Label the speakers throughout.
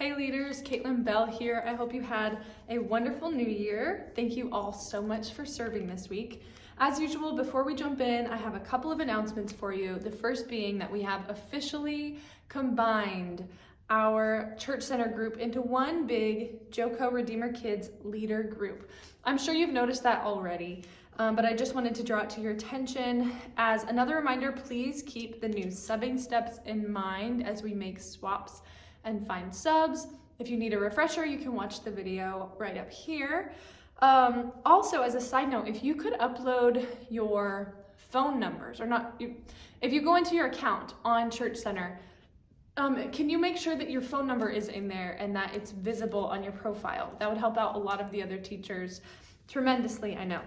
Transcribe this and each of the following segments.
Speaker 1: Hey leaders, Caitlin Bell here. I hope you had a wonderful new year. Thank you all so much for serving this week. As usual, before we jump in, I have a couple of announcements for you. The first being that we have officially combined our church center group into one big JoCo Redeemer Kids leader group. I'm sure you've noticed that already, but I just wanted to draw it to your attention. As another reminder, please keep the new subbing steps in mind as we make swaps and find subs. If you need a refresher, you can watch the video right up here. Also, as a side note, if you could upload your phone numbers, if you go into your account on Church Center, can you make sure that your phone number is in there and that it's visible on your profile? That would help out a lot of the other teachers tremendously, I know.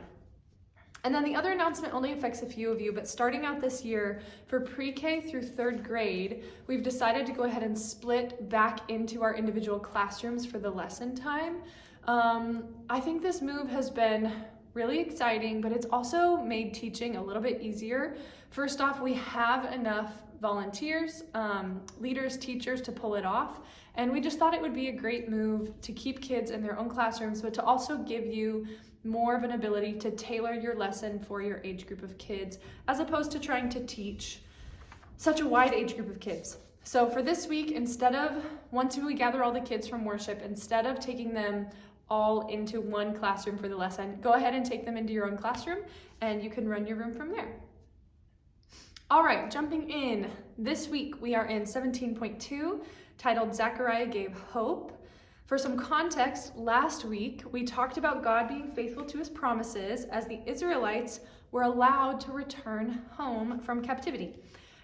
Speaker 1: And then the other announcement only affects a few of you, but starting out this year for pre-K through third grade, we've decided to go ahead and split back into our individual classrooms for the lesson time. I think this move has been really exciting, but it's also made teaching a little bit easier. First off, we have enough volunteers, leaders, teachers to pull it off. And we just thought it would be a great move to keep kids in their own classrooms, but to also give you more of an ability to tailor your lesson for your age group of kids, as opposed to trying to teach such a wide age group of kids. So for this week, once we gather all the kids from worship, instead of taking them all into one classroom for the lesson, go ahead and take them into your own classroom and you can run your room from there. All right, jumping in. This week we are in 17.2, titled Zechariah Gave Hope. For some context, last week we talked about God being faithful to his promises as the Israelites were allowed to return home from captivity.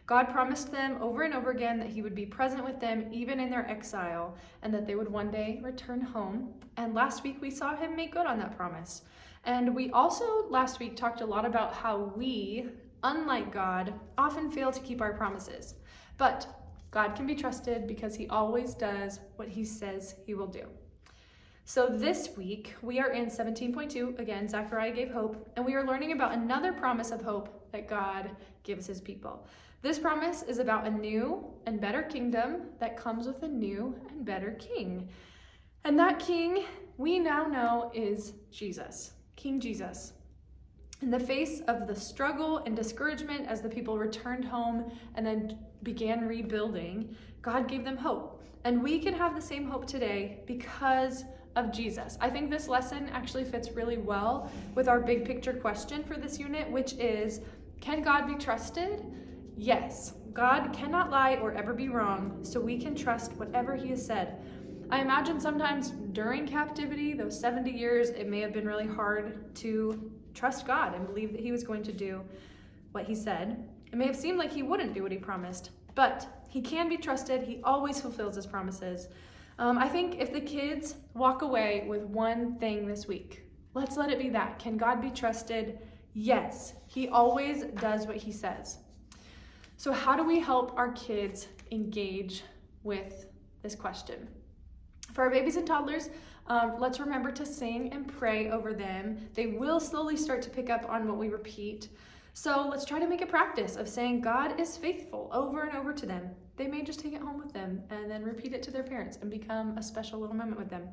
Speaker 1: God promised them over and over again that he would be present with them even in their exile and that they would one day return home. And last week we saw him make good on that promise. And we also last week talked a lot about how we, unlike God, often fail to keep our promises. But God can be trusted because he always does what he says he will do. So this week we are in 17.2, again, Zechariah gave hope, and we are learning about another promise of hope that God gives his people. This promise is about a new and better kingdom that comes with a new and better king. And that king we now know is Jesus, King Jesus. In the face of the struggle and discouragement as the people returned home and then began rebuilding, God gave them hope. And we can have the same hope today because of Jesus. I think this lesson actually fits really well with our big picture question for this unit, which is, can God be trusted? Yes, God cannot lie or ever be wrong, so we can trust whatever he has said. I imagine sometimes during captivity, those 70 years, it may have been really hard to trust God and believe that he was going to do what he said. It may have seemed like he wouldn't do what he promised, but he can be trusted. He always fulfills his promises. I think if the kids walk away with one thing this week, let's let it be that. Can God be trusted? Yes, he always does what he says. So how do we help our kids engage with this question? For our babies and toddlers, let's remember to sing and pray over them. They will slowly start to pick up on what we repeat. So let's try to make a practice of saying God is faithful over and over to them. They may just take it home with them and then repeat it to their parents and become a special little moment with them.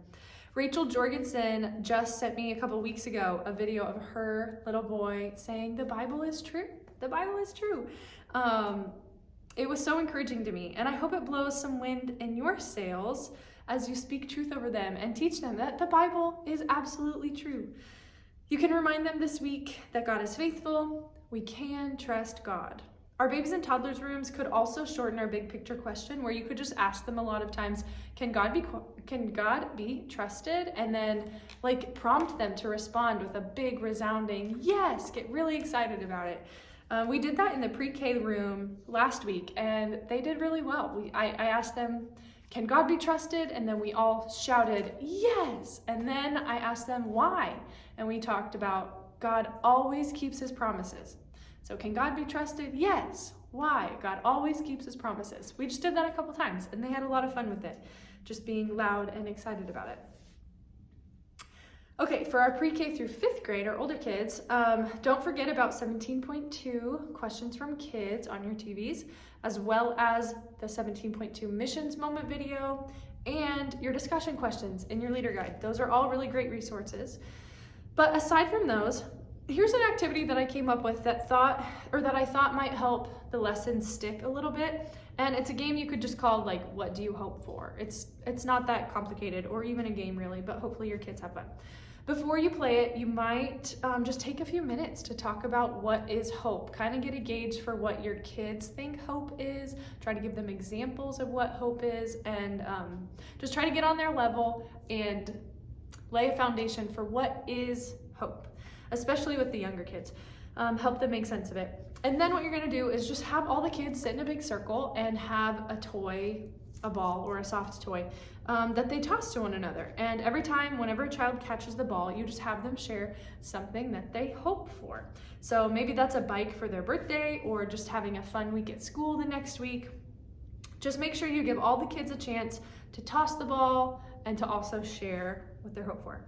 Speaker 1: Rachel Jorgensen just sent me a couple weeks ago a video of her little boy saying, "The Bible is true. The Bible is true." It was so encouraging to me, and I hope it blows some wind in your sails as you speak truth over them and teach them that the Bible is absolutely true. You can remind them this week that God is faithful. We can trust God. Our babies and toddlers rooms could also shorten our big picture question, where you could just ask them a lot of times, can God be trusted? And then prompt them to respond with a big resounding yes, get really excited about it. We did that in the pre-K room last week and they did really well. I asked them, can God be trusted? And then we all shouted, yes. And then I asked them why. And we talked about God always keeps his promises. So can God be trusted? Yes. Why? God always keeps his promises. We just did that a couple times and they had a lot of fun with it, just being loud and excited about it. Okay, for our pre-K through 5th grade, our older kids, don't forget about 17.2 questions from kids on your TVs, as well as the 17.2 missions moment video and your discussion questions in your leader guide. Those are all really great resources. But aside from those, here's an activity that I came up with that I thought might help the lesson stick a little bit. And it's a game you could just call like, what do you hope for? It's not that complicated, or even a game really, but hopefully your kids have fun. Before you play it, you might just take a few minutes to talk about what is hope. Kind of get a gauge for what your kids think hope is. Try to give them examples of what hope is, and just try to get on their level and lay a foundation for what is hope, especially with the younger kids. Help them make sense of it. And then what you're gonna do is just have all the kids sit in a big circle and have a toy, a ball or a soft toy that they toss to one another. And every time, whenever a child catches the ball, you just have them share something that they hope for. So maybe that's a bike for their birthday, or just having a fun week at school the next week. Just make sure you give all the kids a chance to toss the ball and to also share what they hope for.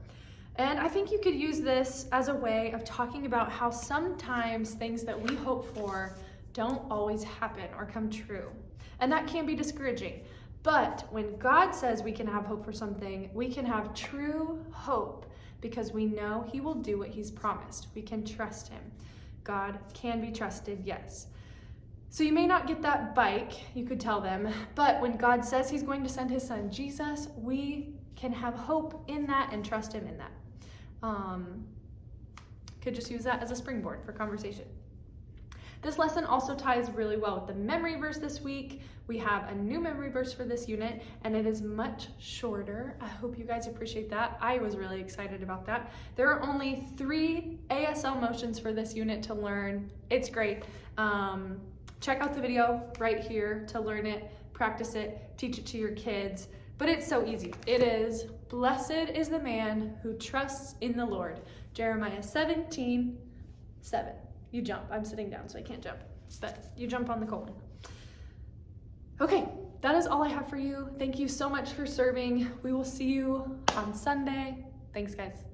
Speaker 1: And I think you could use this as a way of talking about how sometimes things that we hope for don't always happen or come true. And that can be discouraging. But when God says we can have hope for something, we can have true hope because we know He will do what He's promised. We can trust Him. God can be trusted, yes. So you may not get that bike, you could tell them, but when God says He's going to send His Son Jesus, we can have hope in that and trust Him in that. Could just use that as a springboard for conversation. This lesson also ties really well with the memory verse this week. We have a new memory verse for this unit, and it is much shorter. I hope you guys appreciate that. I was really excited about that. There are only 3 ASL motions for this unit to learn. It's great. Check out the video right here to learn it, practice it, teach it to your kids. But it's so easy. It is, blessed is the man who trusts in the Lord. Jeremiah 17:7. You jump. I'm sitting down, so I can't jump. But you jump on the colon. Okay, that is all I have for you. Thank you so much for serving. We will see you on Sunday. Thanks, guys.